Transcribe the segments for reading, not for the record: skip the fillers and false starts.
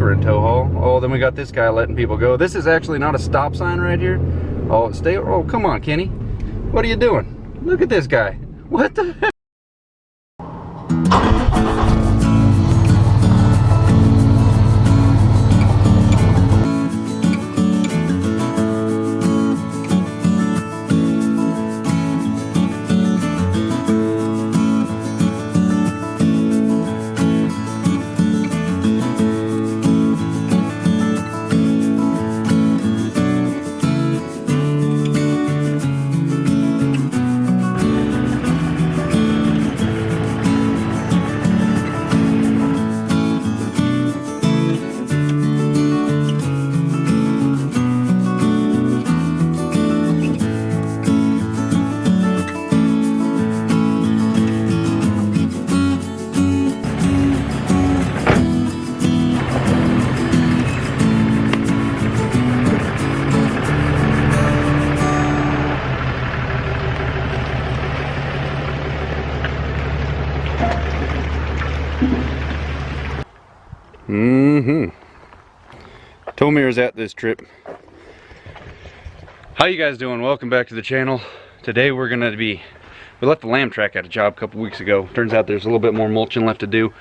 over in tow haul. Oh, then we got this guy letting people go. This is actually not a stop sign right here. Oh, stay. Oh, come on, Kenny. What are you doing? Look at this guy. What the heck? Tow mirrors at this trip. How you guys doing? Welcome back to the channel. Today we left the lamb track at a job a couple weeks ago. Turns out there's a little bit more mulching left to do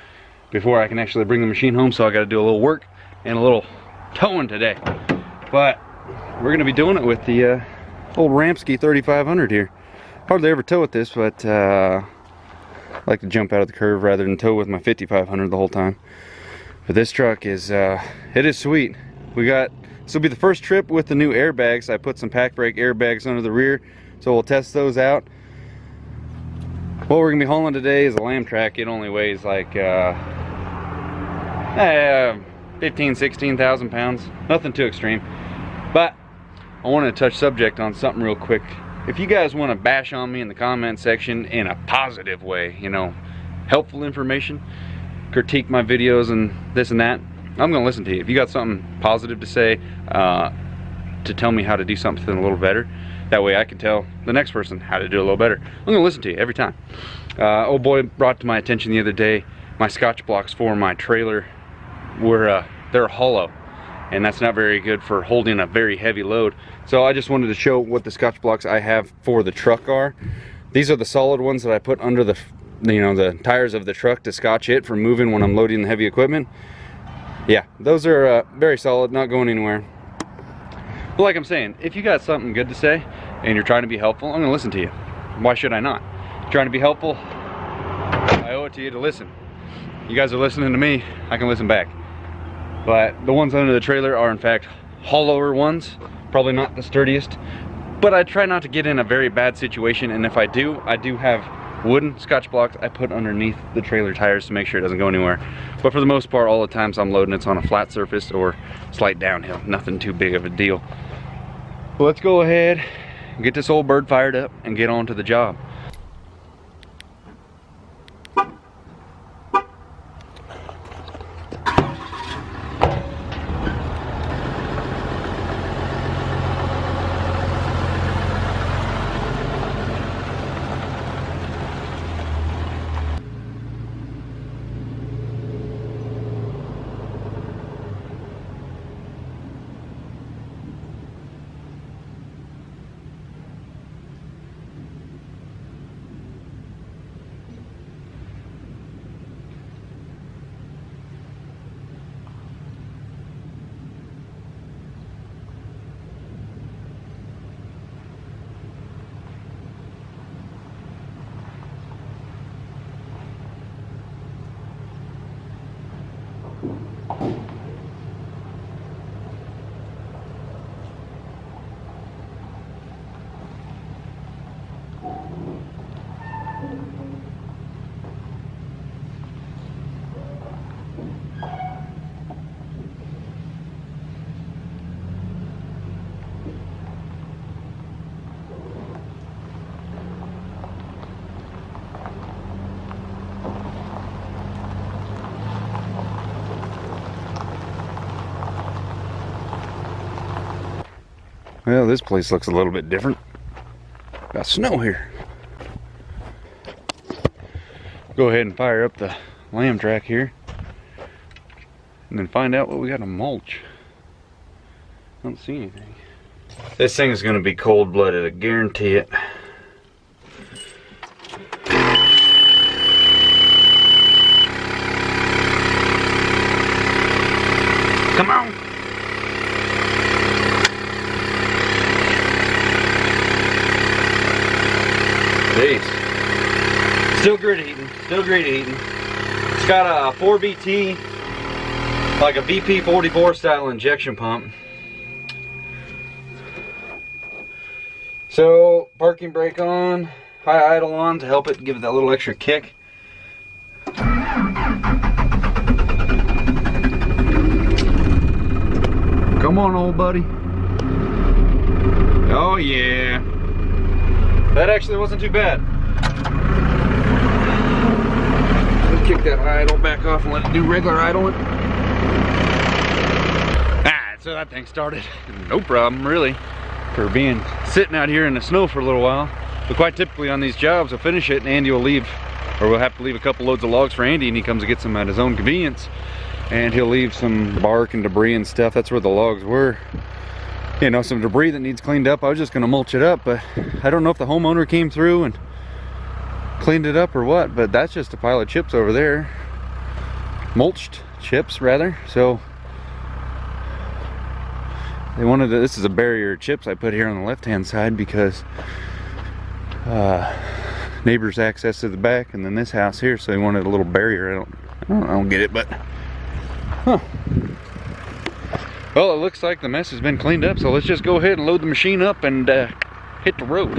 before I can actually bring the machine home, so I got to do a little work and a little towing today. But we're going to be doing it with the old Ramsky 3500 here. Hardly ever tow with this, but I like to jump out of the curve rather than tow with my 5500 the whole time. But this truck is it is sweet. This will be the first trip with the new airbags. I put some PacBrake airbags under the rear, so we'll test those out. What we're gonna be hauling today is a lamb track. It only weighs like 16,000 pounds. Nothing too extreme. But I wanted to touch subject on something real quick. If you guys want to bash on me in the comment section in a positive way, you know, helpful information, critique my videos and this and that, I'm gonna listen to you. If you got something positive to say, to tell me how to do something a little better, that way I can tell the next person how to do a little better. I'm gonna listen to you every time. Old boy brought to my attention the other day, my Scotch blocks for my trailer they're hollow, and that's not very good for holding a very heavy load. So I just wanted to show what the Scotch blocks I have for the truck are. These are the solid ones that I put under the tires of the truck to scotch it for moving when I'm loading the heavy equipment. Yeah, those are very solid, not going anywhere. But like I'm saying, if you got something good to say and you're trying to be helpful, I'm gonna listen to you. Why should I not? Trying to be helpful, I owe it to you to listen. You guys are listening to me, I can listen back. But the ones under the trailer are in fact hollower ones, probably not the sturdiest, but I try not to get in a very bad situation, and if I do have wooden Scotch blocks I put underneath the trailer tires to make sure it doesn't go anywhere. But for the most part, all the times I'm loading, it's on a flat surface or slight downhill, nothing too big of a deal. But let's go ahead and get this old bird fired up and get on to the job. Well, this place looks a little bit different. Got snow here. Go ahead and fire up the lamb track here. and then find out what we got to mulch. I don't see anything. This thing is going to be cold-blooded, I guarantee it. Come on! Jeez. Still grid heating, still grid heating. It's got a 4BT, like a VP44 style injection pump. So, parking brake on, high idle on to help it give it that little extra kick. Come on, old buddy. Oh yeah. That actually wasn't too bad. Let's kick that idle back off and let it do regular idling. So that thing started. No problem, really, for being sitting out here in the snow for a little while. But quite typically on these jobs, we'll finish it and Andy will leave, or we'll have to leave a couple loads of logs for Andy, and he comes and gets them at his own convenience. And he'll leave some bark and debris and stuff. That's where the logs were. You know, some debris that needs cleaned up. I was just gonna mulch it up, but I don't know if the homeowner came through and cleaned it up or what, but that's just a pile of chips over there. Mulched chips, rather. So they wanted to, this is a barrier of chips I put here on the left-hand side because neighbor's access to the back and then this house here, so he wanted a little barrier. I don't get it, but huh. Well, it looks like the mess has been cleaned up, so let's just go ahead and load the machine up and hit the road.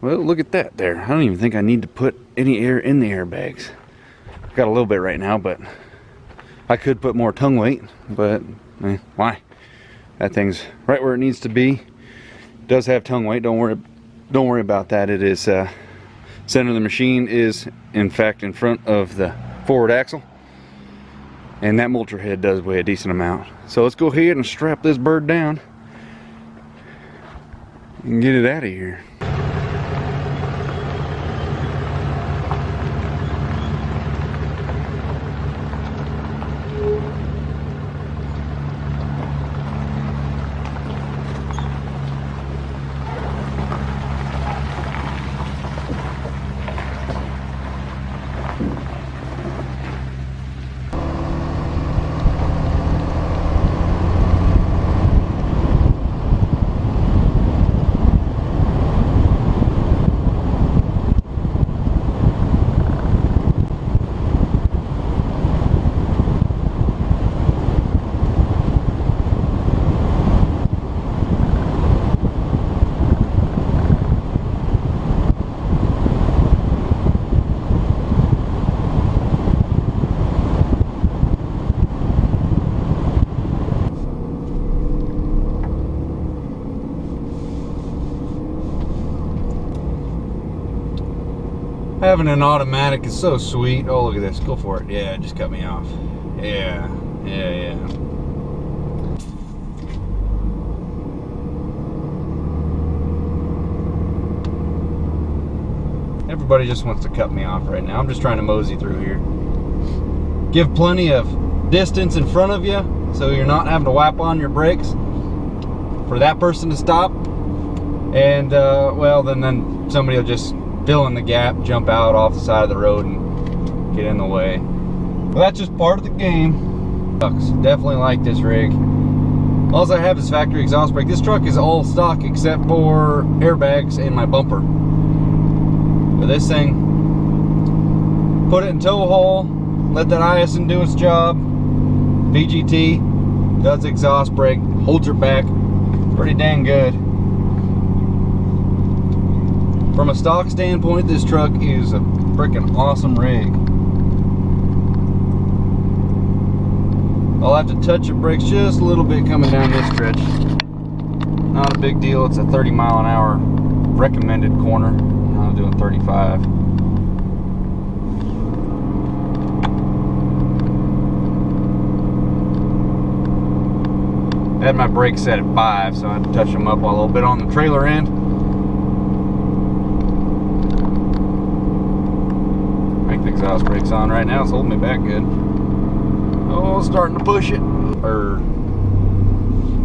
Well, look at that there. I don't even think I need to put any air in the airbags. I've got a little bit right now, but I could put more tongue weight, but why? That thing's right where it needs to be. It does have tongue weight. Don't worry about that. It is center of the machine is in fact in front of the forward axle, and that mulcher head does weigh a decent amount. So let's go ahead and strap this bird down and get it out of here. Having an automatic is so sweet. Oh, look at this. Go for it. Yeah, it just cut me off. Yeah. Everybody just wants to cut me off right now. I'm just trying to mosey through here. Give plenty of distance in front of you so you're not having to whap on your brakes for that person to stop. And, well, then somebody will just fill in the gap, jump out off the side of the road and get in the way. Well, that's just part of the game. Definitely like this rig. All I have is factory exhaust brake. This truck is all stock except for airbags and my bumper. But this thing, put it in tow haul, let that ISN do its job. VGT does exhaust brake, holds her back pretty dang good. From a stock standpoint, this truck is a freaking awesome rig. I'll have to touch the brakes just a little bit coming down this stretch. Not a big deal. It's a 30 mile an hour recommended corner. I'm doing 35. I had my brakes set at 5, so I had to touch them up a little bit on the trailer end. I think the exhaust brake's on right now. It's holding me back good. Oh, starting to push it.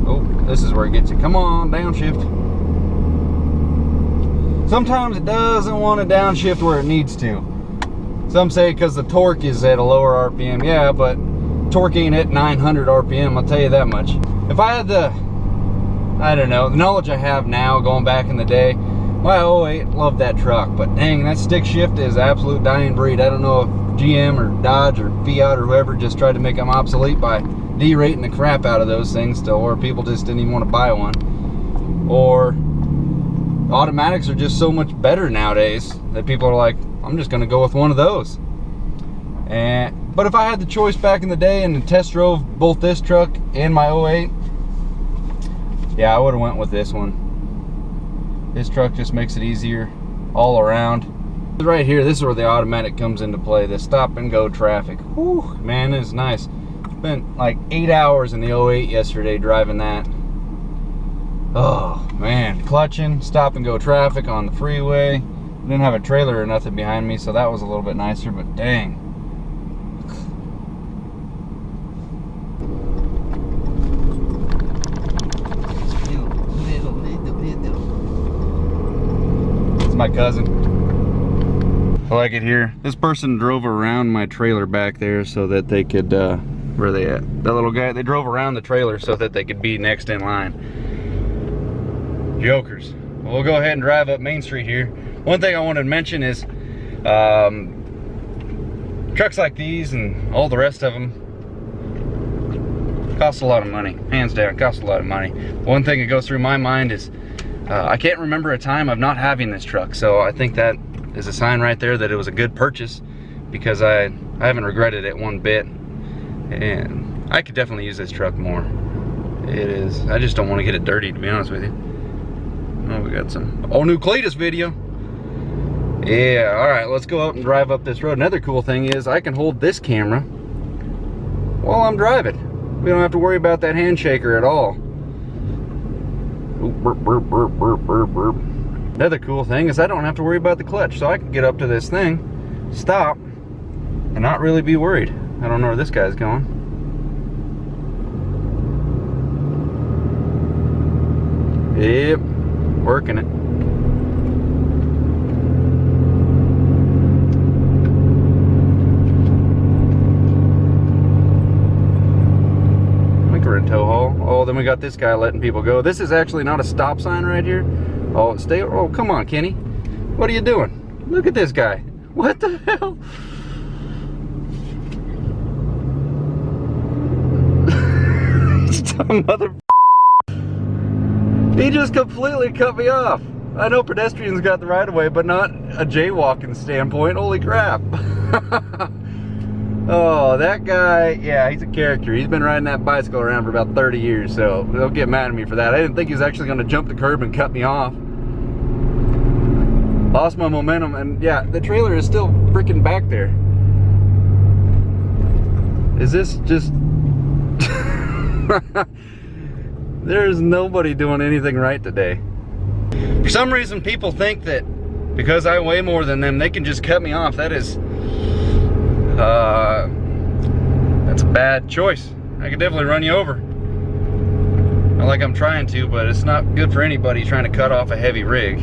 Oh, this is where it gets you. Come on, downshift. Sometimes it doesn't want to downshift where it needs to. Some say because the torque is at a lower RPM. Yeah, but torque ain't at 900 RPM, I'll tell you that much. If I had the, I don't know, the knowledge I have now going back in the day, my 08 loved that truck, but dang, that stick shift is absolute dying breed. I don't know if GM or Dodge or Fiat or whoever just tried to make them obsolete by derating the crap out of those things still, or people just didn't even want to buy one. Or automatics are just so much better nowadays that people are like, I'm just going to go with one of those. But if I had the choice back in the day and test drove both this truck and my 08, yeah, I would have went with this one. This truck just makes it easier all around. Right here, this is where the automatic comes into play, the stop and go traffic. Whew, man, it's nice. Spent like 8 hours in the 08 yesterday driving that. Oh man, clutching, stop and go traffic on the freeway. Didn't have a trailer or nothing behind me, so that was a little bit nicer, but dang. It's my cousin. I like it here. This person drove around my trailer back there so that they could, where are they at? That little guy, they drove around the trailer so that they could be next in line. Jokers. Well, we'll go ahead and drive up Main Street here. One thing I wanted to mention is trucks like these and all the rest of them cost a lot of money. Hands down, cost a lot of money. One thing that goes through my mind is I can't remember a time of not having this truck, so I think that is a sign right there that it was a good purchase, because I haven't regretted it one bit, and I could definitely use this truck more. It is, I just don't want to get it dirty, to be honest with you. Oh, we got some all new Cletus video. Yeah, all right, let's go out and drive up this road. Another cool thing is I can hold this camera while I'm driving. We don't have to worry about that hand shaker at all. Ooh, burp, burp, burp, burp, burp, burp. Another cool thing is I don't have to worry about the clutch, so I can get up to this thing, stop, and not really be worried. I don't know where this guy's going. Yep, working it. I think we're in tow haul. Oh, then we got this guy letting people go. This is actually not a stop sign right here. Oh, stay. Oh, come on, Kenny. What are you doing? Look at this guy. What the hell? Mother. He just completely cut me off. I know pedestrians got the right of way, but not a jaywalking standpoint. Holy crap. Oh, that guy, yeah, he's a character. He's been riding that bicycle around for about 30 years, so don't get mad at me for that. I didn't think he was actually going to jump the curb and cut me off. Lost my momentum, and yeah, the trailer is still freaking back there. Is this just... There's nobody doing anything right today. For some reason, people think that because I weigh more than them, they can just cut me off. That is... that's a bad choice. I could definitely run you over. Not like I'm trying to, but it's not good for anybody trying to cut off a heavy rig.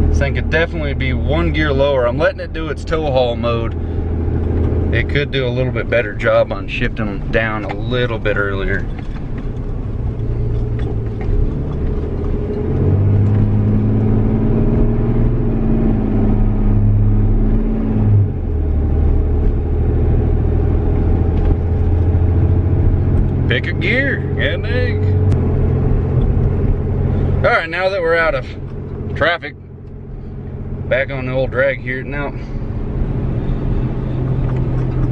This thing could definitely be one gear lower. I'm letting it do its tow haul mode. It could do a little bit better job on shifting them down a little bit earlier. Pick a gear, and egg. All right, now that we're out of traffic. Back on the old drag here. Now,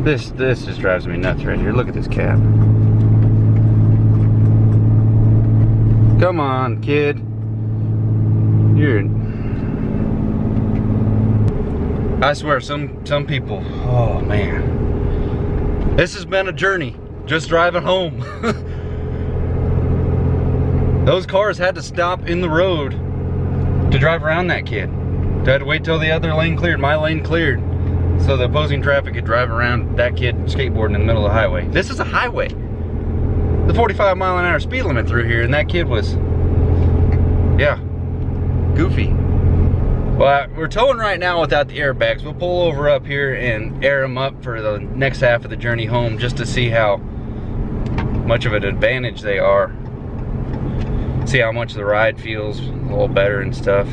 this just drives me nuts right here. Look at this cab. Come on, kid. I swear, some people, oh man. This has been a journey, just driving home. Those cars had to stop in the road to drive around that kid. They had to wait till the other lane cleared, my lane cleared, so the opposing traffic could drive around that kid skateboarding in the middle of the highway. This is a highway. The 45-mile-an-hour speed limit through here, and that kid was, yeah, goofy. Well, we're towing right now without the airbags. We'll pull over up here and air them up for the next half of the journey home, just to see how much of an advantage they are. See how much the ride feels a little better and stuff.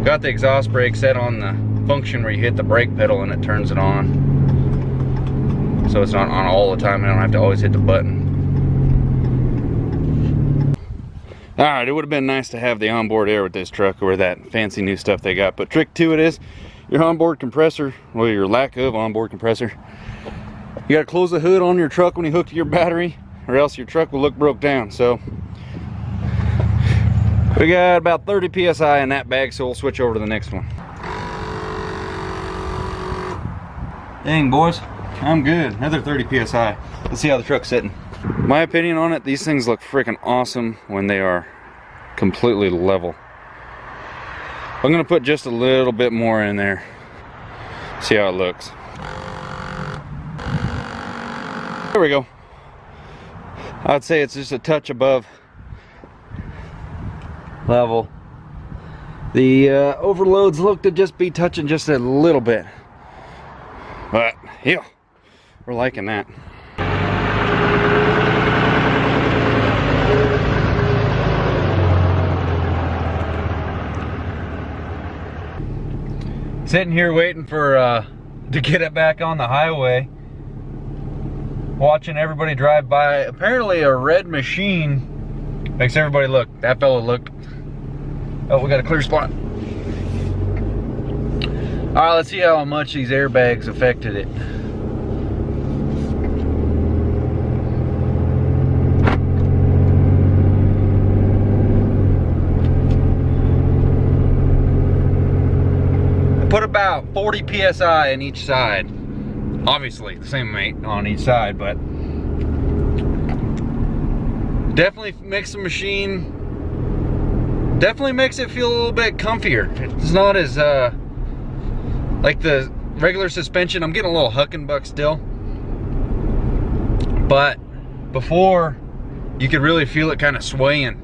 Got the exhaust brake set on the function where you hit the brake pedal and it turns it on. So it's not on all the time. I don't have to always hit the button. Alright, it would have been nice to have the onboard air with this truck, or that fancy new stuff they got. But trick to it is, your onboard compressor, or your lack of onboard compressor, you gotta close the hood on your truck when you hook to your battery, or else your truck will look broke down. So we got about 30 psi in that bag, so we'll switch over to the next one. Dang, boys, I'm good. Another 30 psi. Let's see how the truck's sitting. My opinion on it, these things look freaking awesome when they are completely level. I'm gonna put just a little bit more in there. See how it looks. There we go. I'd say it's just a touch above level. The overloads look to just be touching just a little bit. But yeah, we're liking that. Sitting here waiting for to get it back on the highway. Watching everybody drive by. Apparently a red machine makes everybody look. That fella looked. Oh, we got a clear spot. Alright, let's see how much these airbags affected it. Put about 40 psi in each side. Obviously the same amount on each side, but definitely makes the machine, definitely makes it feel a little bit comfier. It's not as like the regular suspension. I'm getting a little huck and buck still, but before you could really feel it kind of swaying.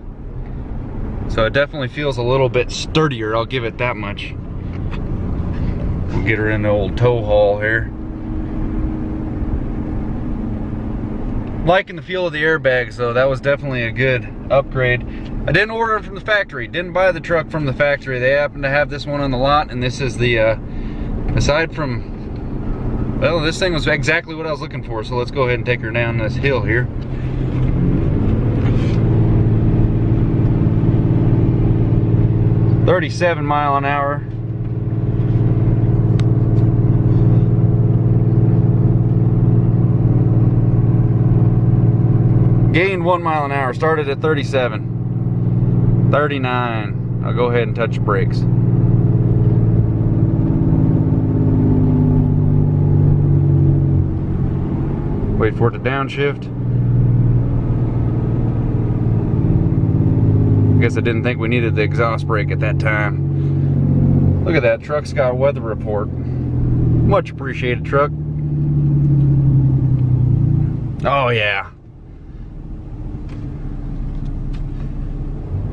So it definitely feels a little bit sturdier, I'll give it that much. We'll get her in the old tow haul here. Liking the feel of the airbags though. That was definitely a good upgrade. I didn't order them from the factory. Didn't buy the truck from the factory. They happen to have this one on the lot, and this is the aside from, well, this thing was exactly what I was looking for. So let's go ahead and take her down this hill here. $37 miles an hour. Gained 1 mile an hour, started at 37, 39. I'll go ahead and touch the brakes. Wait for it to downshift. I guess I didn't think we needed the exhaust brake at that time. Look at that, truck's got a weather report. Much appreciated, truck. Oh yeah.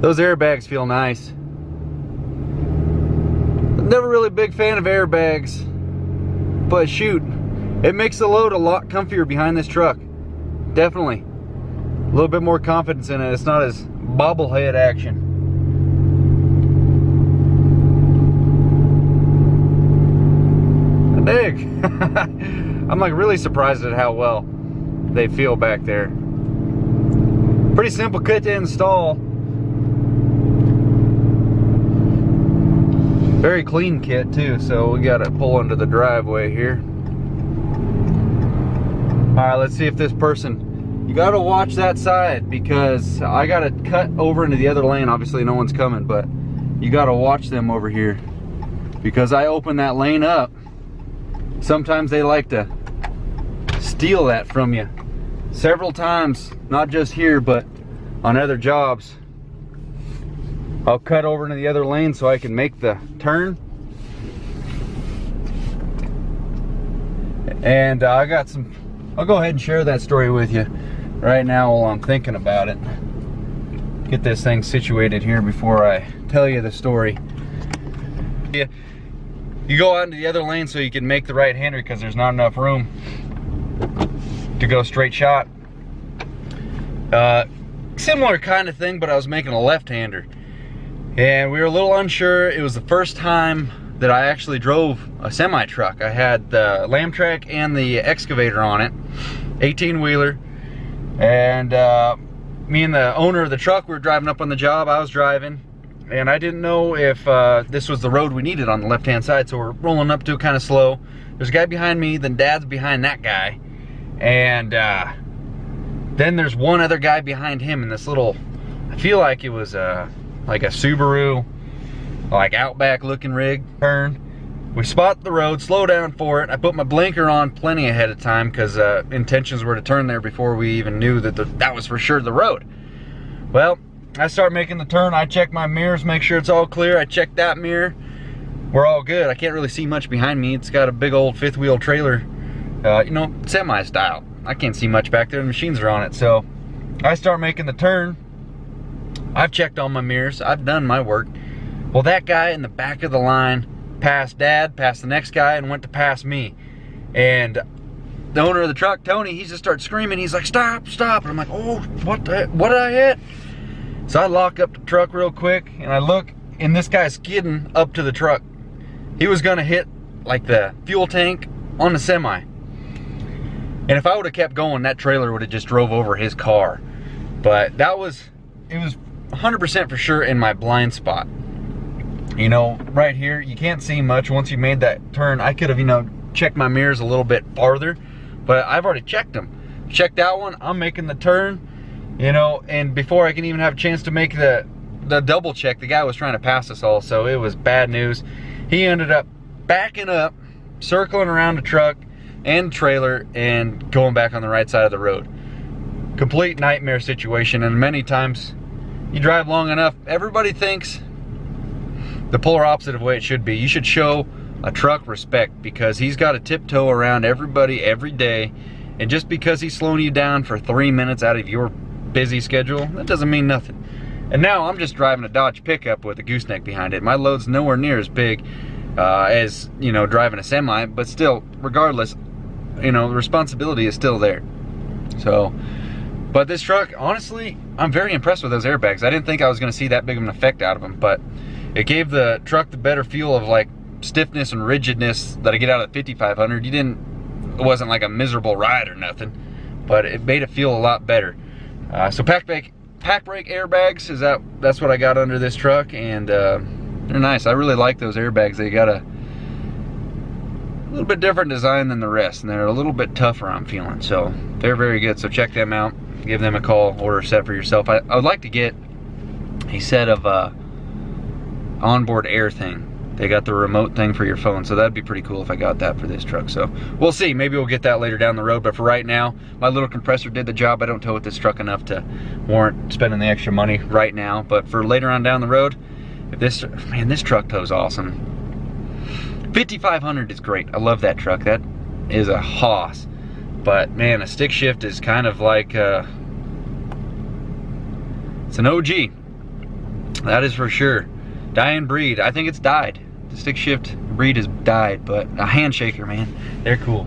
Those airbags feel nice. I'm never really a big fan of airbags, but shoot, it makes the load a lot comfier behind this truck. Definitely. A little bit more confidence in it. It's not as bobblehead action. Dig. I'm like really surprised at how well they feel back there. Pretty simple kit to install. Very clean kit too, so we gotta pull into the driveway here. Alright, let's see if this person, you gotta watch that side because I gotta cut over into the other lane. Obviously no one's coming, but you gotta watch them over here because I open that lane up. Sometimes they like to steal that from you. Several times, not just here, but on other jobs. I'll cut over into the other lane so I can make the turn. And I got some, I'll go ahead and share that story with you right now while I'm thinking about it. Get this thing situated here before I tell you the story. You go out into the other lane so you can make the right-hander because there's not enough room to go straight shot. Similar kind of thing, but I was making a left-hander. And we were a little unsure. It was the first time that I actually drove a semi-truck. I had the lamb track and the excavator on it, 18-wheeler. And me and the owner of the truck were driving up on the job. I was driving. And I didn't know if this was the road we needed on the left-hand side, so we're rolling up to it kind of slow. There's a guy behind me, then Dad's behind that guy. And then there's one other guy behind him in this little, I feel like it was like a Subaru, like Outback looking rig. Turn. We spot the road, slow down for it. I put my blinker on plenty ahead of time because intentions were to turn there before we even knew that that was for sure the road. Well, I start making the turn. I check my mirrors, make sure it's all clear. I check that mirror. We're all good. I can't really see much behind me. It's got a big old fifth wheel trailer, you know, semi style. I can't see much back there. The machines are on it. So I start making the turn. I've checked all my mirrors. I've done my work. Well, that guy in the back of the line passed Dad, passed the next guy, and went to pass me. And the owner of the truck, Tony, he just starts screaming. He's like, stop, stop. And I'm like, oh, what did I hit? So I lock up the truck real quick and I look, and this guy's skidding up to the truck. He was gonna hit like the fuel tank on the semi. And if I would have kept going, that trailer would have just drove over his car. But it was 100% for sure in my blind spot. You know, right here, you can't see much. Once you made that turn, I could have, you know, checked my mirrors a little bit farther, but I've already checked them. Checked that one, I'm making the turn. You know, and before I can even have a chance to make the double check, the guy was trying to pass us all, so it was bad news. He ended up backing up, circling around the truck and trailer, and going back on the right side of the road. Complete nightmare situation, and many times you drive long enough, everybody thinks the polar opposite of the way it should be. You should show a truck respect because he's got to tiptoe around everybody every day, and just because he's slowing you down for 3 minutes out of your busy schedule, that doesn't mean nothing. And now I'm just driving a Dodge pickup with a gooseneck behind it. My load's nowhere near as big as, you know, driving a semi, but still, regardless, you know, the responsibility is still there. So, but this truck, honestly, I'm very impressed with those airbags. I didn't think I was going to see that big of an effect out of them, but it gave the truck the better feel of like stiffness and rigidness that I get out of the 5500. It wasn't like a miserable ride or nothing, but it made it feel a lot better. So PacBrake airbags, that's what I got under this truck, and they're nice. I really like those airbags. They got a little bit different design than the rest, and they're a little bit tougher, I'm feeling. So they're very good. So check them out. Give them a call. Order a set for yourself. I would like to get a set of onboard air thing. They got the remote thing for your phone, so that'd be pretty cool if I got that for this truck. So we'll see. Maybe we'll get that later down the road, but for right now, my little compressor did the job. I don't tow with this truck enough to warrant spending the extra money right now, but for later on down the road, if this truck tows awesome. 5500 is great. I love that truck. That is a hoss. But man, a stick shift is kind of like it's an OG. That is for sure. Dying breed. I think it's died. The stick shift breed has died, but a handshaker, man, they're cool.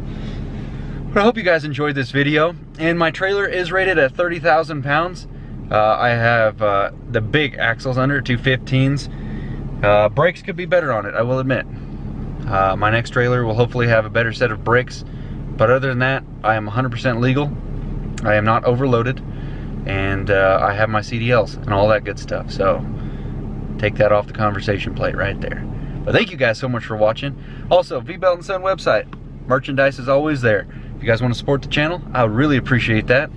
But I hope you guys enjoyed this video. And my trailer is rated at 30,000 pounds. I have the big axles under, 215s. Brakes could be better on it, I will admit. My next trailer will hopefully have a better set of brakes. But other than that, I am 100% legal. I am not overloaded. And I have my CDLs and all that good stuff. So take that off the conversation plate right there. But thank you guys so much for watching. Also, V-Belt & Son website. Merchandise is always there. If you guys want to support the channel, I would really appreciate that.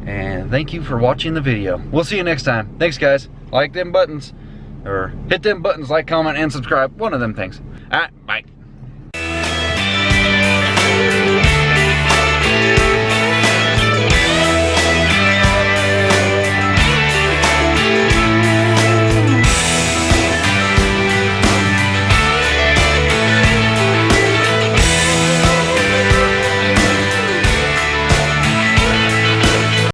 And thank you for watching the video. We'll see you next time. Thanks, guys. Like them buttons. Or hit them buttons, like, comment, and subscribe. One of them things. Alright, bye.